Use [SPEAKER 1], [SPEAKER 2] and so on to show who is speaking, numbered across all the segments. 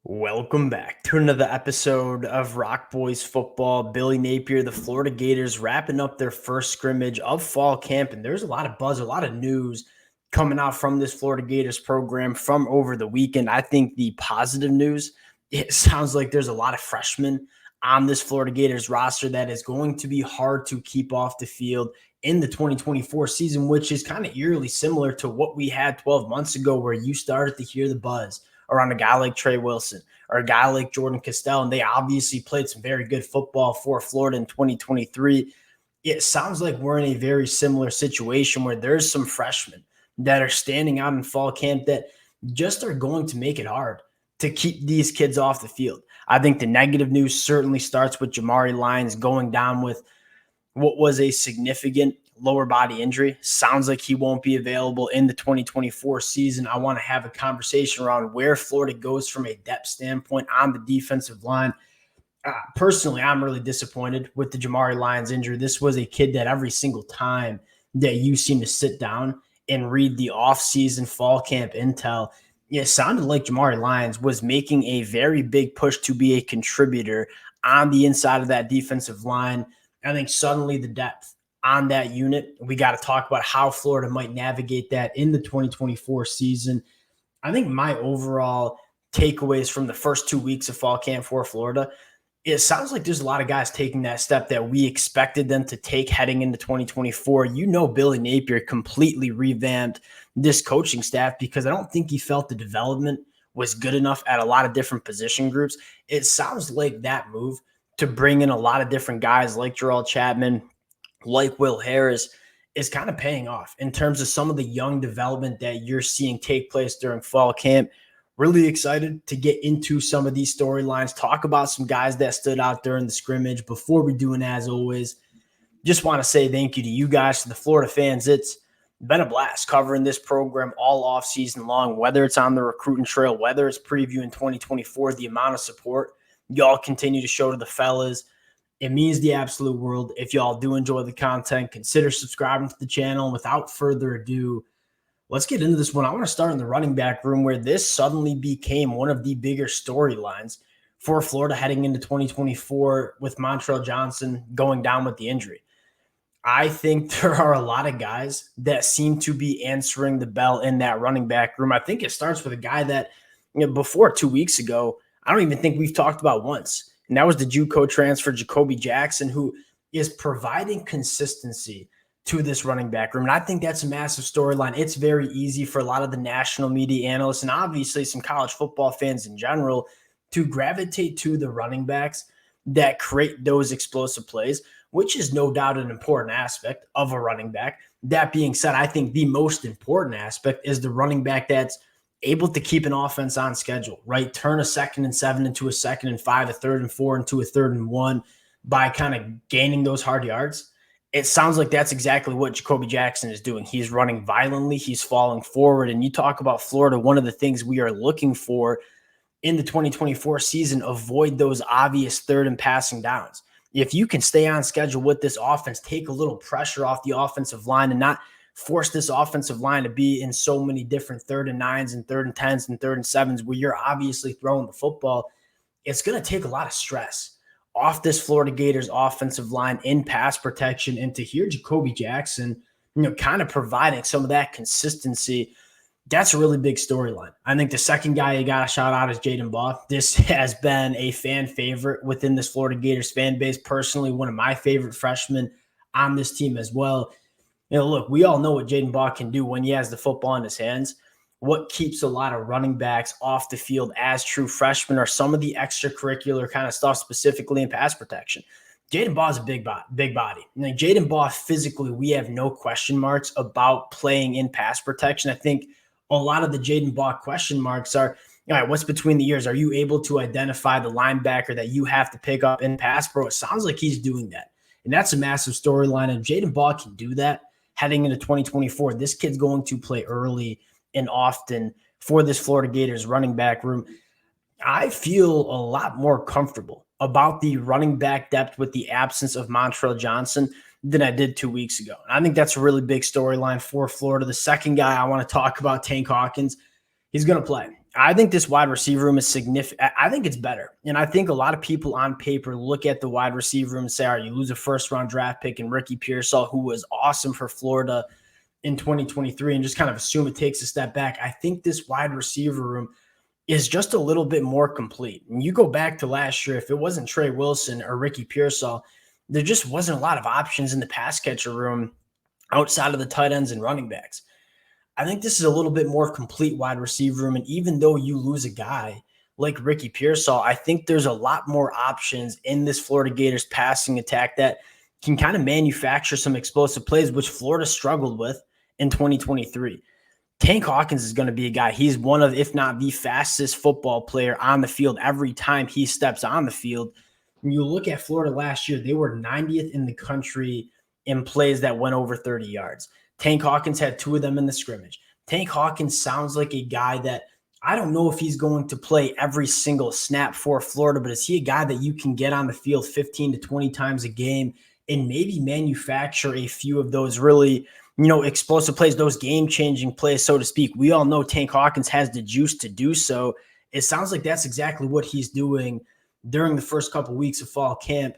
[SPEAKER 1] Welcome back to another episode of Rock Boys Football. Billy Napier, the Florida Gators, wrapping up their first scrimmage of fall camp, and there's a lot of buzz, a lot of news coming out from this Florida Gators program from over the weekend. I think the positive news, it sounds like there's a lot of freshmen on this Florida Gators roster that is going to be hard to keep off the field in the 2024 season, which is kind of eerily similar to what we had 12 months ago, where you started to hear the buzz around a guy like Trey Wilson or a guy like Jordan Castell, and they obviously played some very good football for Florida in 2023. It sounds like we're in a very similar situation where there's some freshmen that are standing out in fall camp that just are going to make it hard to keep these kids off the field. I think the negative news certainly starts with Jamari Lyons going down with what was a significant lower body injury. Sounds like he won't be available in the 2024 season. I want to have a conversation around where Florida goes from a depth standpoint on the defensive line. Personally, I'm really disappointed with the Jamari Lyons injury. This was a kid that every single time that you seem to sit down and read the offseason fall camp intel, it sounded like Jamari Lyons was making a very big push to be a contributor on the inside of that defensive line. I think suddenly the depth on that unit, we got to talk about how Florida might navigate that in the 2024 season. I think my overall takeaways from the first 2 weeks of fall camp for Florida, it sounds like there's a lot of guys taking that step that we expected them to take heading into 2024. Billy Napier completely revamped this coaching staff because I don't think he felt the development was good enough at a lot of different position groups. It sounds like that move to bring in a lot of different guys like Gerald Chapman, like Will Harris, is kind of paying off in terms of some of the young development that you're seeing take place during fall camp. Really excited to get into some of these storylines, talk about some guys that stood out during the scrimmage. Before we do, and as always, just want to say thank you to you guys, to the Florida fans. It's been a blast covering this program all off season long, whether it's on the recruiting trail, whether it's previewing 2024, the amount of support y'all continue to show to the fellas. It means the absolute world. If y'all do enjoy the content, consider subscribing to the channel. And without further ado, let's get into this one. I want to start in the running back room, where this suddenly became one of the bigger storylines for Florida heading into 2024 with Montrell Johnson going down with the injury. I think there are a lot of guys that seem to be answering the bell in that running back room. I think it starts with a guy that, before 2 weeks ago, I don't even think we've talked about once. And that was the JUCO transfer, Jacoby Jackson, who is providing consistency to this running back room. And I think that's a massive storyline. It's very easy for a lot of the national media analysts and obviously some college football fans in general to gravitate to the running backs that create those explosive plays, which is no doubt an important aspect of a running back. That being said, I think the most important aspect is the running back that's able to keep an offense on schedule, right? Turn a 2nd and 7 into a 2nd and 5, a 3rd and 4 into a 3rd and 1 by kind of gaining those hard yards. It sounds like that's exactly what Jacoby Jackson is doing. He's running violently. He's falling forward. And you talk about Florida, one of the things we are looking for in the 2024 season, avoid those obvious 3rd and passing downs. If you can stay on schedule with this offense, take a little pressure off the offensive line and not force this offensive line to be in so many different 3rd and 9s and 3rd and 10s and 3rd and 7s where you're obviously throwing the football, it's going to take a lot of stress off this Florida Gators offensive line in pass protection. And to hear Jacoby Jackson, kind of providing some of that consistency, that's a really big storyline. I think the second guy you got to shout out is Jaden Baugh. This has been a fan favorite within this Florida Gators fan base. Personally, one of my favorite freshmen on this team as well. Look, we all know what Jaden Baugh can do when he has the football in his hands. What keeps a lot of running backs off the field as true freshmen are some of the extracurricular kind of stuff, specifically in pass protection. Jaden Baugh is a big body. Jaden Baugh physically, we have no question marks about playing in pass protection. I think a lot of the Jaden Baugh question marks are, all right, what's between the ears? Are you able to identify the linebacker that you have to pick up in pass pro? It sounds like he's doing that. And that's a massive storyline. And Jaden Baugh can do that heading into 2024. This kid's going to play early and often for this Florida Gators running back room. I feel a lot more comfortable about the running back depth with the absence of Montrell Johnson than I did 2 weeks ago. And I think that's a really big storyline for Florida. The second guy I want to talk about, Tank Hawkins, he's going to play. I think this wide receiver room is significant. I think it's better. And I think a lot of people on paper look at the wide receiver room and say, all right, you lose a first-round draft pick in Ricky Pearsall, who was awesome for Florida in 2023, and just kind of assume it takes a step back. I think this wide receiver room is just a little bit more complete. And you go back to last year, if it wasn't Trey Wilson or Ricky Pearsall, there just wasn't a lot of options in the pass catcher room outside of the tight ends and running backs. I think this is a little bit more complete wide receiver room. And even though you lose a guy like Ricky Pearsall, I think there's a lot more options in this Florida Gators passing attack that can kind of manufacture some explosive plays, which Florida struggled with in 2023. Tank Hawkins is going to be a guy. He's one of, if not the fastest football player on the field every time he steps on the field. When you look at Florida last year, they were 90th in the country in plays that went over 30 yards. Tank Hawkins had 2 of them in the scrimmage. Tank Hawkins sounds like a guy that I don't know if he's going to play every single snap for Florida, but is he a guy that you can get on the field 15 to 20 times a game and maybe manufacture a few of those really, explosive plays, those game-changing plays, so to speak? We all know Tank Hawkins has the juice to do so. It sounds like that's exactly what he's doing during the first couple of weeks of fall camp.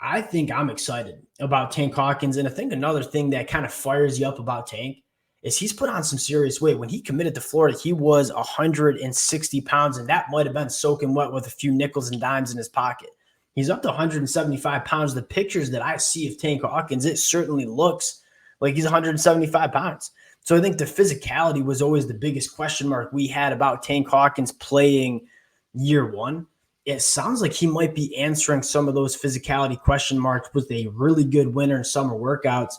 [SPEAKER 1] I think I'm excited about Tank Hawkins. And I think another thing that kind of fires you up about Tank is he's put on some serious weight. When he committed to Florida, he was 160 pounds, and that might have been soaking wet with a few nickels and dimes in his pocket. He's up to 175 pounds. The pictures that I see of Tank Hawkins, it certainly looks like he's 175 pounds. So I think the physicality was always the biggest question mark we had about Tank Hawkins playing year one. It sounds like he might be answering some of those physicality question marks with a really good winter and summer workouts.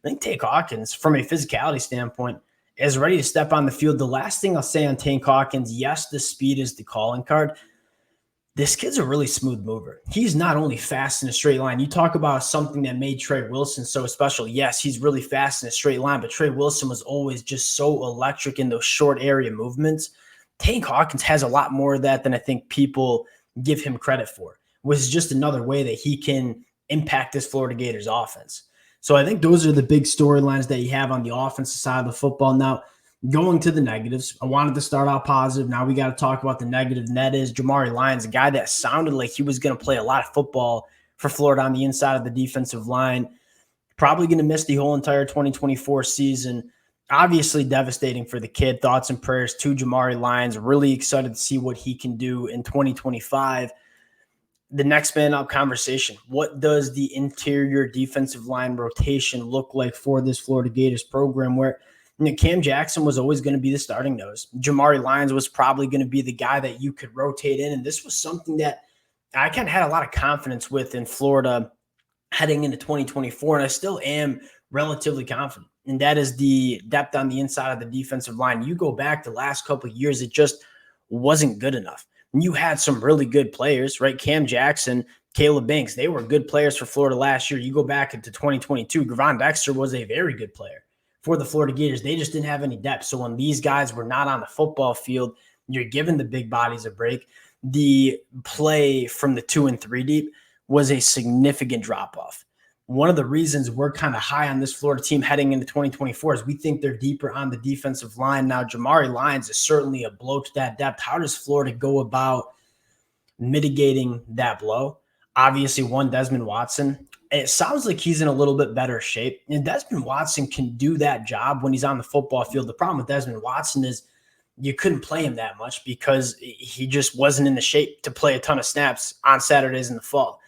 [SPEAKER 1] I think Tank Hawkins, from a physicality standpoint, is ready to step on the field. The last thing I'll say on Tank Hawkins, yes, the speed is the calling card. This kid's a really smooth mover. He's not only fast in a straight line. You talk about something that made Trey Wilson so special. Yes, he's really fast in a straight line, but Trey Wilson was always just so electric in those short area movements. Tank Hawkins has a lot more of that than I think people give him credit for, which is just another way that he can impact this Florida Gators offense. So I think those are the big storylines that you have on the offensive side of the football. Now, going to the negatives, I wanted to start out positive. Now we got to talk about the negative, and that is Jamari Lyons, a guy that sounded like he was going to play a lot of football for Florida on the inside of the defensive line. Probably going to miss the whole entire 2024 season. Obviously devastating for the kid. Thoughts and prayers to Jamari Lyons. Really excited to see what he can do in 2025. The next man up conversation. What does the interior defensive line rotation look like for this Florida Gators program, where Cam Jackson was always going to be the starting nose? Jamari Lyons was probably going to be the guy that you could rotate in. And this was something that I kind of had a lot of confidence with in Florida heading into 2024. And I still am relatively confident. And that is the depth on the inside of the defensive line. You go back the last couple of years, it just wasn't good enough. And you had some really good players, right? Cam Jackson, Caleb Banks, they were good players for Florida last year. You go back into 2022, Gavon Dexter was a very good player for the Florida Gators. They just didn't have any depth. So when these guys were not on the football field, you're giving the big bodies a break. The play from the 2 and 3 deep was a significant drop-off. One of the reasons we're kind of high on this Florida team heading into 2024 is we think they're deeper on the defensive line. Now, Jamari Lyons is certainly a blow to that depth. How does Florida go about mitigating that blow? Obviously, one, Desmond Watson. It sounds like he's in a little bit better shape. And Desmond Watson can do that job when he's on the football field. The problem with Desmond Watson is you couldn't play him that much because he just wasn't in the shape to play a ton of snaps on Saturdays in the fall.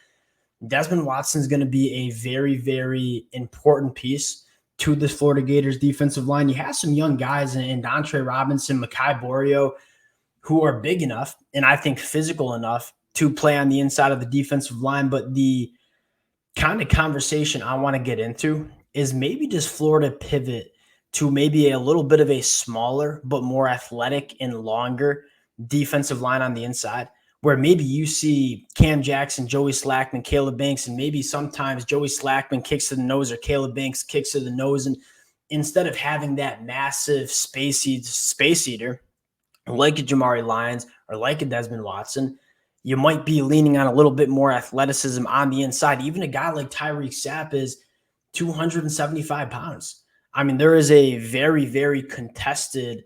[SPEAKER 1] Desmond Watson is going to be a very, very important piece to this Florida Gators defensive line. You have some young guys in Dontre Robinson, Mekhi Borio, who are big enough and I think physical enough to play on the inside of the defensive line. But the kind of conversation I want to get into is, maybe does Florida pivot to maybe a little bit of a smaller but more athletic and longer defensive line on the inside, where maybe you see Cam Jackson, Joey Slackman, Caleb Banks, and maybe sometimes Joey Slackman kicks to the nose or Caleb Banks kicks to the nose. And instead of having that massive space eater like a Jamari Lyons or like a Desmond Watson, you might be leaning on a little bit more athleticism on the inside. Even a guy like Tyreek Sapp is 275 pounds. I mean, there is a very, very contested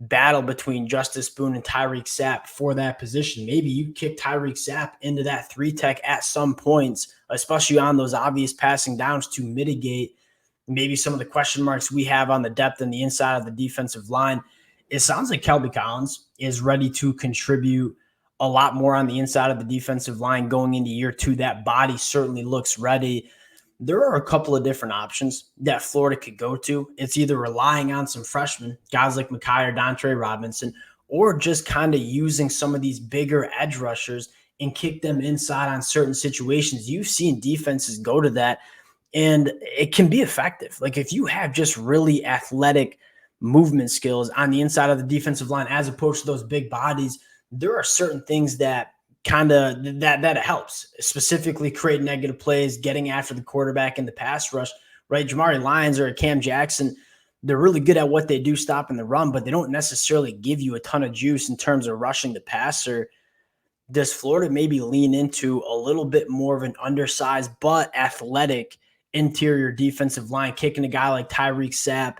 [SPEAKER 1] battle between Justice Boone and Tyreek Sapp for that position. Maybe you kick Tyreek Sapp into that 3-tech at some points, especially on those obvious passing downs, to mitigate maybe some of the question marks we have on the depth and the inside of the defensive line. It sounds like Kelby Collins is ready to contribute a lot more on the inside of the defensive line going into year 2. That body certainly looks ready. There are a couple of different options that Florida could go to. It's either relying on some freshmen, guys like Mekhi or Dontre Robinson, or just kind of using some of these bigger edge rushers and kick them inside on certain situations. You've seen defenses go to that, and it can be effective. Like if you have just really athletic movement skills on the inside of the defensive line, as opposed to those big bodies, there are certain things that that helps, specifically create negative plays, getting after the quarterback in the pass rush, right? Jamari Lyons or Cam Jackson, they're really good at what they do, stopping the run, but they don't necessarily give you a ton of juice in terms of rushing the passer. Does Florida maybe lean into a little bit more of an undersized but athletic interior defensive line, kicking a guy like Tyreek Sapp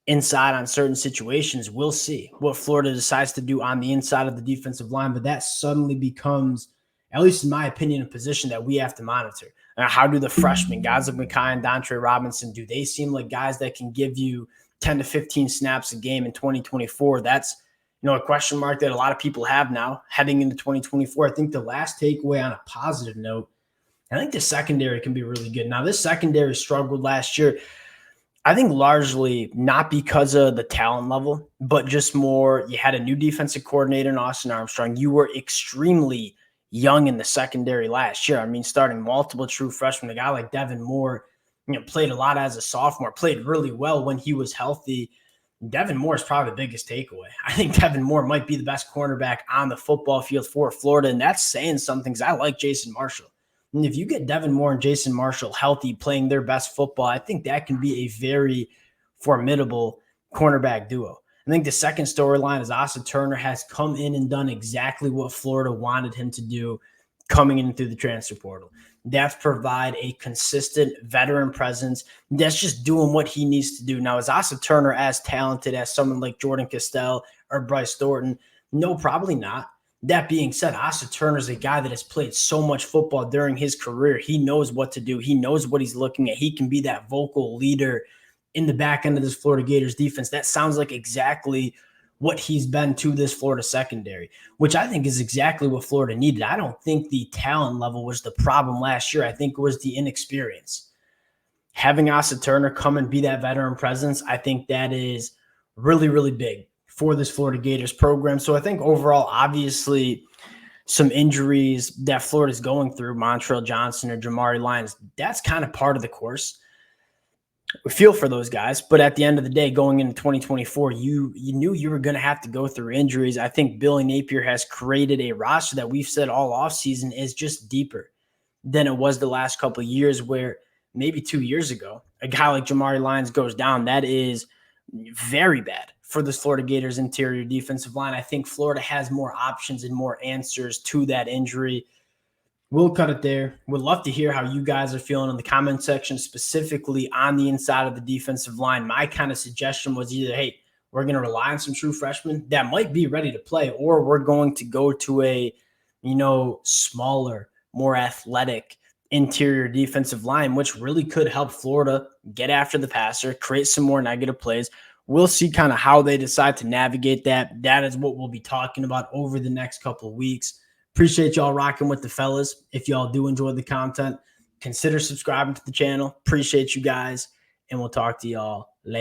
[SPEAKER 1] inside on certain situations? We'll see what Florida decides to do on the inside of the defensive line, but that suddenly becomes, at least in my opinion, a position that we have to monitor. How do the freshmen, guys like Mekhi and Dontre Robinson, do they seem like guys that can give you 10 to 15 snaps a game in 2024? That's, a question mark that a lot of people have now heading into 2024. I think the last takeaway on a positive note, I think the secondary can be really good. Now, this secondary struggled last year, I think largely not because of the talent level, but just more, you had a new defensive coordinator in Austin Armstrong. You were extremely young in the secondary last year. I mean, starting multiple true freshmen, a guy like Devin Moore, played a lot as a sophomore, played really well when he was healthy. Devin Moore is probably the biggest takeaway. I think Devin Moore might be the best cornerback on the football field for Florida, and that's saying something because I like Jason Marshall. And if you get Devin Moore and Jason Marshall healthy, playing their best football, I think that can be a very formidable cornerback duo. I think the second storyline is Asa Turner has come in and done exactly what Florida wanted him to do coming in through the transfer portal. That's provide a consistent veteran presence. That's just doing what he needs to do. Now, is Asa Turner as talented as someone like Jordan Castell or Bryce Thornton? No, probably not. That being said, Asa Turner is a guy that has played so much football during his career. He knows what to do. He knows what he's looking at. He can be that vocal leader in the back end of this Florida Gators defense. That sounds like exactly what he's been to this Florida secondary, which I think is exactly what Florida needed. I don't think the talent level was the problem last year. I think it was the inexperience. Having Asa Turner come and be that veteran presence, I think that is really, really big for this Florida Gators program. So I think overall, obviously, some injuries that Florida's going through, Montrell Johnson or Jamari Lyons, that's kind of part of the course. We feel for those guys, but at the end of the day, going into 2024, you knew you were going to have to go through injuries. I think Billy Napier has created a roster that we've said all offseason is just deeper than it was the last couple of years, where maybe 2 years ago, a guy like Jamari Lyons goes down. That is very bad for this Florida Gators interior defensive line. I think Florida has more options and more answers to that injury. We'll cut it there. Would love to hear how you guys are feeling in the comment section, specifically on the inside of the defensive line. My kind of suggestion was either, hey, we're going to rely on some true freshmen that might be ready to play, or we're going to go to a, smaller, more athletic interior defensive line, which really could help Florida get after the passer, create some more negative plays. We'll see kind of how they decide to navigate that. That is what we'll be talking about over the next couple of weeks. Appreciate y'all rocking with the fellas. If y'all do enjoy the content, consider subscribing to the channel. Appreciate you guys, and we'll talk to y'all